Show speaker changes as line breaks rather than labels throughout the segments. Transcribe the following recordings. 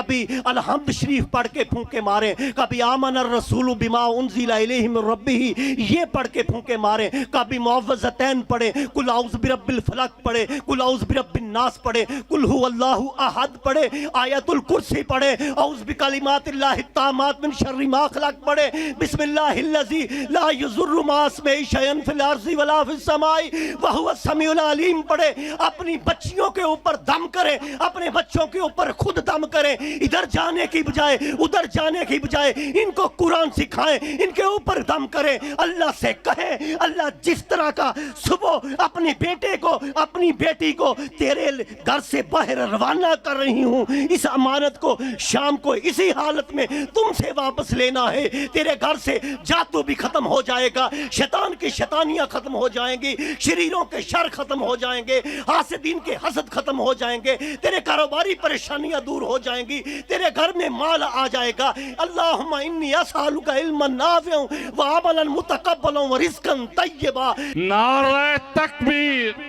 کبھی الحمد شریف پڑھ کے پھونکے ماریں، کبھی آمن الرسول بما انزل الیہ من ربہ یہ پڑھ کے پھونکے ماریں، کبھی معوذتین پڑھیں، قل اعوذ برب الفلق پڑھیں، قل اعوذ برب الناس پڑھیں، قل هو اللہ احد پڑھیں، آیت الکرسی پڑھیں، اعوذ بکلمات اللہ التامات من شر ما خلق پڑھیں، بسم اللہ الذی لا یضر مع اسمہ شیئا فی الارض ولا فی السماء وہو السمیع العلیم پڑھیں۔ اپنی بچیوں کے اوپر دم کریں، اپنے بچوں کے اوپر خود دم کریں، ادھر جانے کی بجائے ادھر جانے کی بجائے ان کو قرآن سکھائیں، ان کے اوپر دم کریں، اللہ سے کہیں اللہ جس طرح کا صبح اپنے بیٹے کو اپنی بیٹی کو تیرے گھر سے باہر روانہ کر رہی ہوں، اس امانت کو شام کو اسی حالت میں تم سے واپس لینا ہے، تیرے گھر سے جادو بھی ختم ہو جائے گا، شیطان کی شیطانیاں ختم ہو جائیں گی، شریروں کے شر ختم ہو جائیں گے، حاسدین کے حسد ختم ہو جائیں گے، تیرے کاروباری پریشانیاں دور ہو جائیں گی، تیرے گھر میں مال آ جائے گا۔ اللہم انی اسألک علما نافعا وعملا متقبلا ورزقا طیبا۔
نعرہ تکبیر،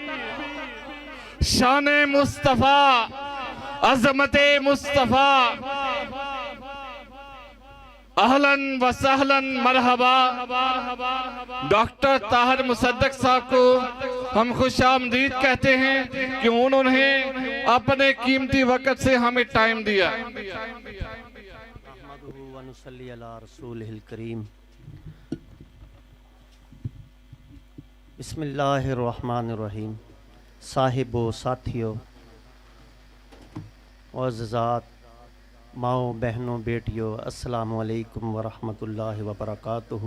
شان مصطفیٰ، عظمت مصطفیٰ، اہلاً و سہلاً مرحبا۔ ڈاکٹر طاہر مصدق صاحب کو ہم خوش آمدید کہتے ہیں کہ انہوں نے اپنے قیمتی وقت سے ہمیں ٹائم دیا۔
نحمدہ و نصلی علی رسولہ الکریم۔ بسم اللہ الرحمن الرحیم۔ صاحب و ساتھیوں، معززات، ماؤں بہنوں بیٹیوں، السلام علیکم ورحمۃ اللہ وبرکاتہ۔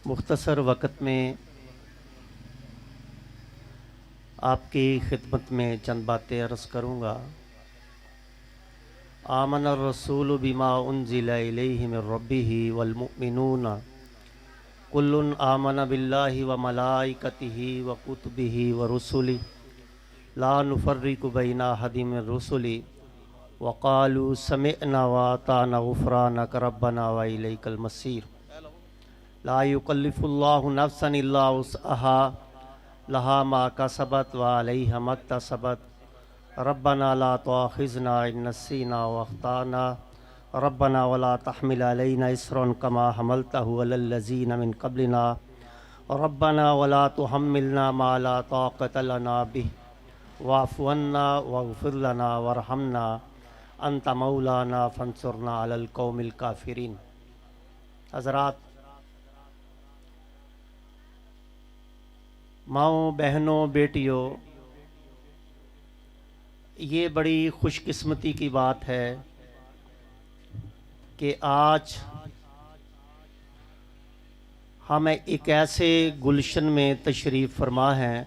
مختصر وقت میں آپ کی خدمت میں چند باتیں عرض کروں گا۔ آمن الرسول بما انزل الیہ من ربہ والمؤمنون کل آمن باللہ وملائکتہ وکتبہ ورسلہ لا نفرق بین احد من رسلہ وقالوا سمعنا واطعنا غفرانک ربنا والیک المصیر۔ لا یکلف اللہ نفسا الا وسعها لها ما کسبت وعلیہا ما اکتسبت ربنا لا تؤاخذنا ان نسینا واخطأنا ربنا ولا تحمل علینا اصرا کما حملته علی الذین من قبلنا ربنا ولا تحملنا ما لا طاقة لنا به واعف عنا واغفر لنا وارحمنا انت مولانا فانصرنا علی القوم الکافرین۔ حضرات، ماؤں بہنوں بیٹیوں، یہ بڑی خوش قسمتی کی بات ہے کہ آج ہم ایک ایسے گلشن میں تشریف فرما ہیں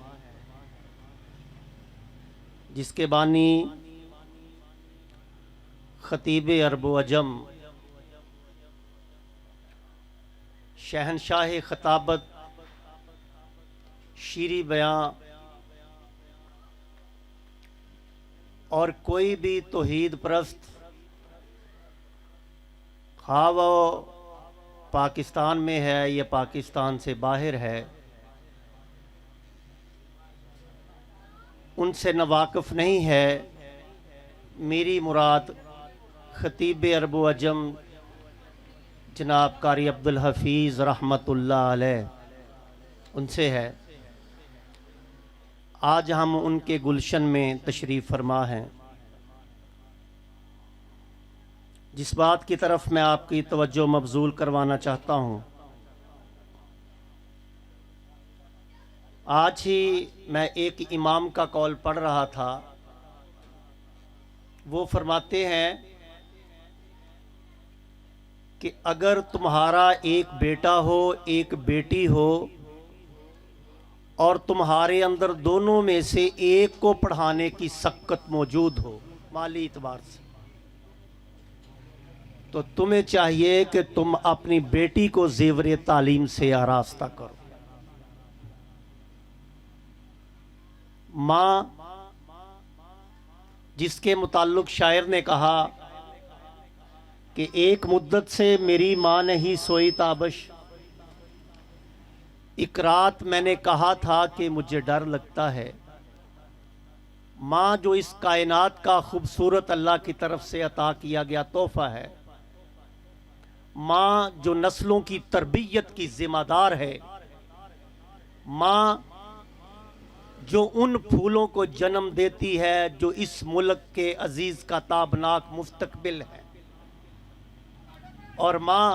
جس کے بانی خطیب عرب و عجم، شہنشاہ خطابت، شیریں بیاں اور کوئی بھی توحید پرست، خواہ وہ پاکستان میں ہے یا پاکستان سے باہر ہے، ان سے ناواقف نہیں ہے۔ میری مراد خطیب عرب و عجم جناب قاری عبدالحفیظ رحمۃ اللہ علیہ، ان سے ہے۔ آج ہم ان کے گلشن میں تشریف فرما ہیں۔ جس بات کی طرف میں آپ کی توجہ مبذول کروانا چاہتا ہوں، آج ہی میں ایک امام کا قول پڑھ رہا تھا، وہ فرماتے ہیں کہ اگر تمہارا ایک بیٹا ہو ایک بیٹی ہو اور تمہارے اندر دونوں میں سے ایک کو پڑھانے کی سکت موجود ہو مالی اعتبار سے، تو تمہیں چاہیے کہ تم اپنی بیٹی کو زیور تعلیم سے آراستہ کرو۔ ماں جس کے متعلق شاعر نے کہا کہ ایک مدت سے میری ماں نہیں سوئی تابش، ایک رات میں نے کہا تھا کہ مجھے ڈر لگتا ہے، ماں جو اس کائنات کا خوبصورت اللہ کی طرف سے عطا کیا گیا تحفہ ہے، ماں جو نسلوں کی تربیت کی ذمہ دار ہے، ماں جو ان پھولوں کو جنم دیتی ہے جو اس ملک کے عزیز کا تابناک مستقبل ہے، اور ماں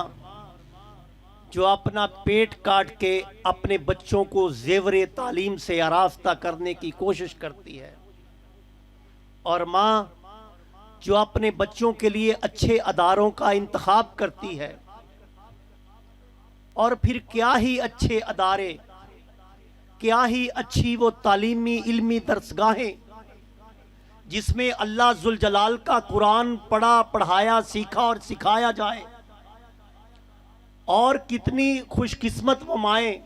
جو اپنا پیٹ کاٹ کے اپنے بچوں کو زیور تعلیم سے آراستہ کرنے کی کوشش کرتی ہے، اور ماں جو اپنے بچوں کے لیے اچھے اداروں کا انتخاب کرتی ہے، اور پھر کیا ہی اچھے ادارے، کیا ہی اچھی وہ تعلیمی علمی درسگاہیں جس میں اللہ ذوالجلال کا قرآن پڑھا پڑھایا سیکھا اور سکھایا جائے، اور کتنی خوش قسمت وہ مائیں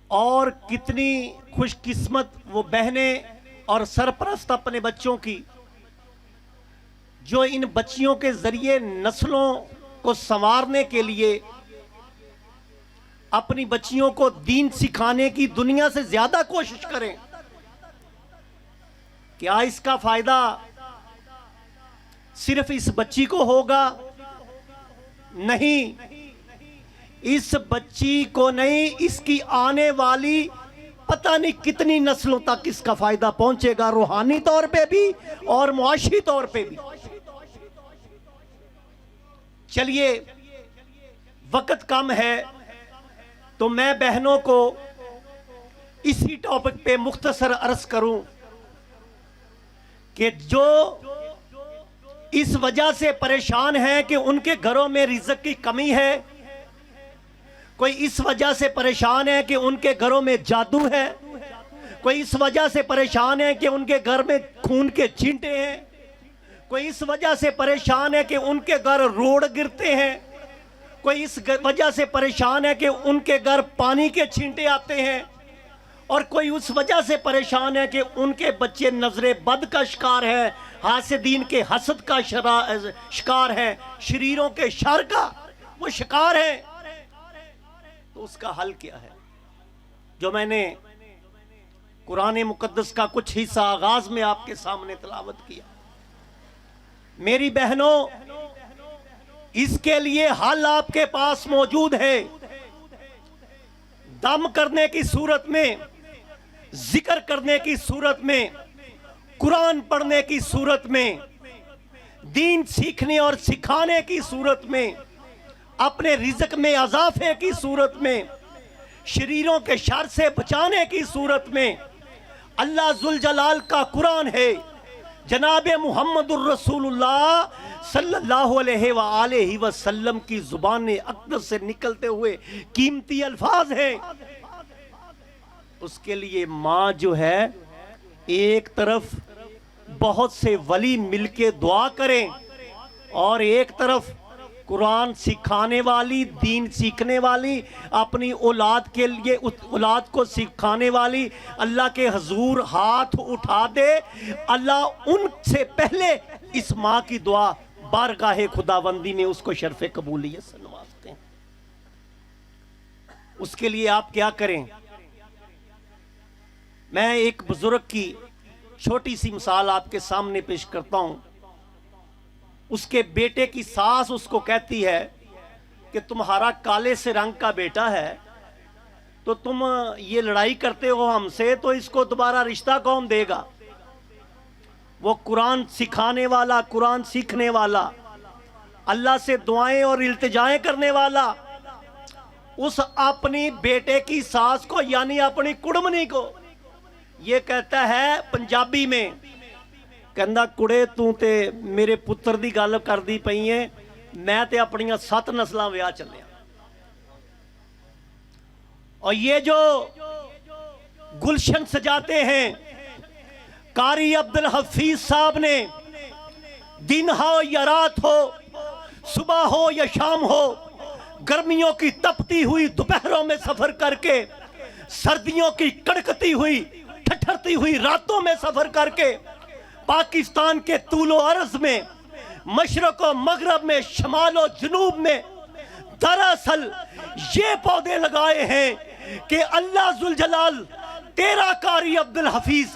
اور کتنی خوش قسمت وہ بہنیں اور سرپرست اپنے بچوں کی، جو ان بچیوں کے ذریعے نسلوں کو سنوارنے کے لیے اپنی بچیوں کو دین سکھانے کی دنیا سے زیادہ کوشش کریں۔ کیا اس کا فائدہ صرف اس بچی کو ہوگا؟ نہیں، اس بچی کو نہیں، اس کی آنے والی پتہ نہیں کتنی نسلوں تک اس کا فائدہ پہنچے گا، روحانی طور پہ بھی اور معاشی طور پہ بھی۔ چلیے، وقت کم ہے تو میں بہنوں کو اسی ٹاپک پہ مختصر عرض کروں کہ جو اس وجہ سے پریشان ہیں کہ ان کے گھروں میں رزق کی کمی ہے، کوئی اس وجہ سے پریشان ہے کہ ان کے گھروں میں جادو ہے، کوئی اس وجہ سے پریشان ہے کہ ان کے گھر میں خون کے چھینٹے ہیں، کوئی اس وجہ سے پریشان ہے کہ ان کے گھر روڑ گرتے ہیں، کوئی اس وجہ سے پریشان ہے کہ ان کے گھر پانی کے چھینٹے آتے ہیں، اور کوئی اس وجہ سے پریشان ہے کہ ان کے بچے نظر بد کا شکار ہے، حاسدین کے حسد کا شکار ہے، شریروں کے شر کا وہ شکار ہے۔ تو اس کا حل کیا ہے؟ جو میں نے قرآن مقدس کا کچھ حصہ آغاز میں آپ کے سامنے تلاوت کیا، میری بہنوں، اس کے لیے حل آپ کے پاس موجود ہے۔ دم کرنے کی صورت میں، ذکر کرنے کی صورت میں، قرآن پڑھنے کی صورت میں، دین سیکھنے اور سکھانے کی صورت میں، اپنے رزق میں اضافے کی صورت میں، شریروں کے شر سے بچانے کی صورت میں، اللہ ذوالجلال کا قرآن ہے، جناب محمد الرسول اللہ صلی اللہ علیہ وآلہ وسلم کی زبان اقدس سے نکلتے ہوئے قیمتی الفاظ ہیں۔ اس کے لیے ماں جو ہے، ایک طرف بہت سے ولی مل کے دعا کریں، اور ایک طرف قرآن سکھانے والی، دین سیکھنے والی، اپنی اولاد کے لیے اولاد کو سکھانے والی اللہ کے حضور ہاتھ اٹھا دے۔ اللہ ان سے پہلے اس ماں کی دعا بارگاہ خداوندی میں اس کو شرف قبولیت سے نوازتے ہیں۔ اس کے لیے آپ کیا کریں؟ میں ایک بزرگ کی چھوٹی سی مثال آپ کے سامنے پیش کرتا ہوں۔ اس کے بیٹے کی ساس اس کو کہتی ہے کہ تمہارا کالے سے رنگ کا بیٹا ہے، تو تم یہ لڑائی کرتے ہو ہم سے، تو اس کو دوبارہ رشتہ کون دے گا؟ وہ قرآن سکھانے والا، قرآن سیکھنے والا، اللہ سے دعائیں اور التجائیں کرنے والا، اس اپنی بیٹے کی ساس کو، یعنی اپنی کڑمنی کو یہ کہتا ہے پنجابی میں، کہندا کڑے تو تے میرے پتر دی گل کر دی پئی ہے، میں تے اپنیاں 7 نسلاں ویاہ چلیا۔ اور یہ جو گلشن سجاتے ہیں قاری عبدالحفیظ صاحب نے، دن ہو یا رات ہو، صبح ہو یا شام ہو، گرمیوں کی تپتی ہوئی دوپہروں میں سفر کر کے، سردیوں کی کڑکتی ہوئی ٹھٹھرتی ہوئی راتوں میں سفر کر کے، پاکستان کے طول و عرض میں، مشرق و مغرب میں، شمال و جنوب میں، دراصل یہ پودے لگائے ہیں کہ اللہ ذوالجلال تیرا قاری عبدالحفیظ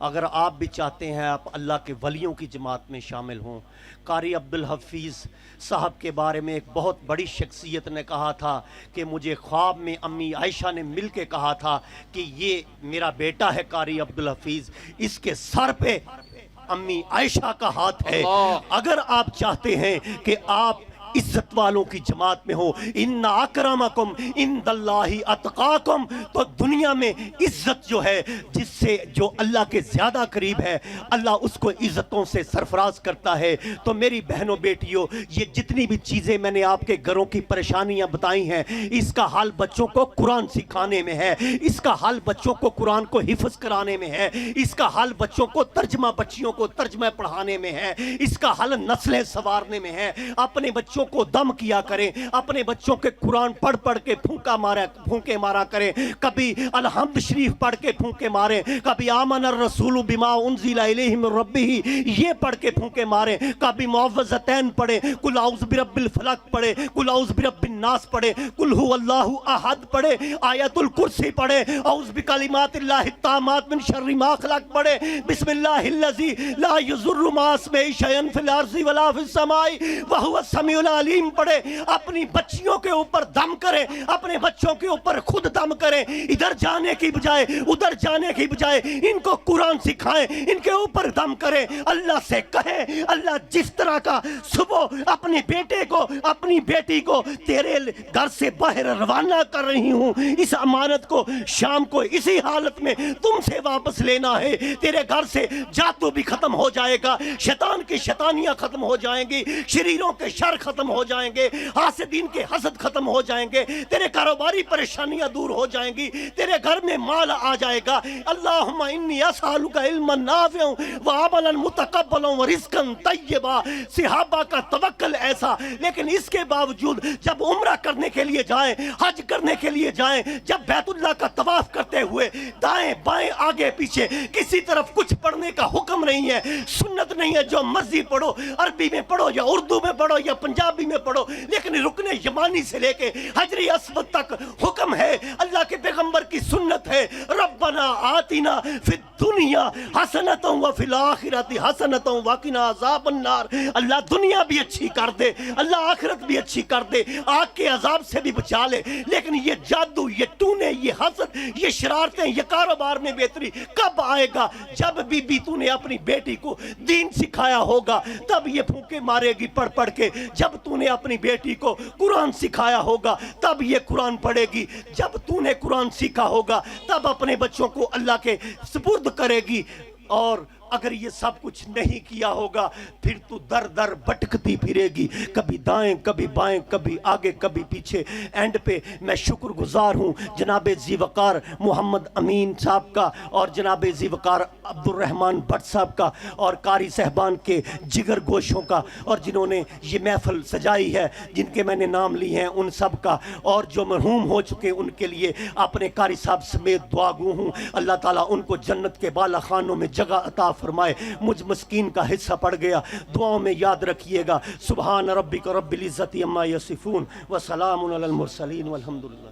اگر آپ بھی چاہتے ہیں آپ اللہ کے ولیوں کی جماعت میں شامل ہوں، قاری عبدالحفیظ صاحب کے بارے میں ایک بہت بڑی شخصیت نے کہا تھا کہ مجھے خواب میں امی عائشہ نے مل کے کہا تھا کہ یہ میرا بیٹا ہے قاری عبدالحفیظ، اس کے سر پہ امی عائشہ کا ہاتھ ہے۔ اگر آپ چاہتے ہیں کہ آپ عزت والوں کی جماعت میں ہو، ان اکرمکم عند اللہ اتقاکم، تو دنیا میں عزت جو ہے، جس سے جو اللہ کے زیادہ قریب ہے اللہ اس کو عزتوں سے سرفراز کرتا ہے۔ تو میری بہنوں بیٹیوں، یہ جتنی بھی چیزیں میں نے آپ کے گھروں کی پریشانیاں بتائی ہیں، اس کا حل بچوں کو قرآن سکھانے میں ہے، اس کا حل بچوں کو قرآن کو حفظ کرانے میں ہے، اس کا حل بچوں کو بچیوں کو ترجمہ پڑھانے میں ہے، اس کا حل نسلیں سنوارنے میں ہے۔ اپنے بچوں کو دم کیا کریں، اپنے بچوں کے قرآن پڑھ پڑھ کے پھونکے مارا کریں، کبھی الحمد شریف پڑھ کے پھونکے ماریں، کبھی آمن الرسول بما انزل الیہ من ربہ یہ پڑھ کے پھونکے ماریں، کبھی معوذتین پڑھیں، قل اعوذ برب الفلق پڑھیں، قل اعوذ برب الناس پڑھیں، قل هو اللہ احد پڑھیں، آیت الکرسی پڑھیں، اعوذ بکلمات اللہ التامات من شر ما خلق پڑھیں، بسم اللہ الذی لا یضر مع اسمہ شیئا فی الارض ولا فی السماء وهو السمیع العلیم پڑھیں۔ اپنی بچیوں کے اوپر دم کریں، اپنے بچوں کے اوپر خود دم کریں، ادھر جانے کی بجائے ادھر جانے کی بجائے ان کو قرآن سکھائیں، ان کے اوپر دم کریں، اللہ سے کہیں اللہ جس طرح کا صبح اپنے بیٹے کو اپنی بیٹی کو تیرے گھر سے باہر روانہ کر رہی ہوں، اس امانت کو شام کو اسی حالت میں تم سے واپس لینا ہے، تیرے گھر سے جادو بھی ختم ہو جائے گا، شیطان کی شیطانیاں ختم ہو جائیں گی، شریروں کے شر ختم ہو جائیں گے، حاسدین کے حسد ختم ہو جائیں گے، تیرے کاروباری پریشانیاں دور ہو جائیں گی، تیرے گھر میں مال آ جائے گا۔ اللہم انی اسألک علما نافعا وعملا متقبلا ورزقا طیبا۔ صحابہ کا توکل ایسا، لیکن اس کے باوجود جب عمرہ کرنے کے لیے جائیں، حج کرنے کے لیے جائیں، جب بیت اللہ کا طواف کرتے ہوئے دائیں بائیں آگے پیچھے کسی طرف کچھ پڑھنے کا حکم نہیں ہے، سنت نہیں ہے، جو مرضی پڑھو، عربی میں پڑھو یا اردو میں پڑھو یا پنجابی میں پڑھو، لیکن رکن یمانی سے لے کے حجر اسود تک حکم ہے، اللہ کے پیغمبر کی سنت ہے، ربنا آتنا فی الدنیا حسنۃ وفی الآخرۃ حسنۃ وقنا عذاب النار۔ اللہ دنیا بھی اچھی کر دے، اللہ آخرت بھی اچھی کر دے، آگ کے عذاب سے بھی بچا لے، لیکن یہ جادو، یہ ٹونے، یہ حسد، یہ شرارتیں، یہ کاروبار میں بہتری کب آئے گا؟ جب بھی تو نے اپنی بیٹی کو دین سکھایا ہوگا، تب یہ پھونکے مارے گی پڑھ پڑھ کے، جب تو نے اپنی بیٹی کو قرآن سکھایا ہوگا تب یہ قرآن پڑھے گی، جب تو نے قرآن سیکھا ہوگا تب اپنے بچوں کو اللہ کے سپرد کرے گی، اور اگر یہ سب کچھ نہیں کیا ہوگا پھر تو در در بھٹکتی پھرے گی، کبھی دائیں کبھی بائیں، کبھی آگے کبھی پیچھے۔ اینڈ پہ میں شکر گزار ہوں جناب ذی وقار محمد امین صاحب کا اور جناب ذی وقار عبد الرحمن بٹ صاحب کا اور قاری صاحبان کے جگر گوشوں کا، اور جنہوں نے یہ محفل سجائی ہے، جن کے میں نے نام لی ہیں ان سب کا، اور جو مرحوم ہو چکے ان کے لیے اپنے قاری صاحب سمیت دعا گو ہوں، اللہ تعالیٰ ان کو جنت کے بالا خانوں میں جگہ عطا فرمائے۔ مجھ مسکین کا حصہ پڑ گیا، دعاؤں میں یاد رکھیے گا۔ سبحان ربک رب العزت عما یصفون وسلام علی المرسلین والحمدللہ۔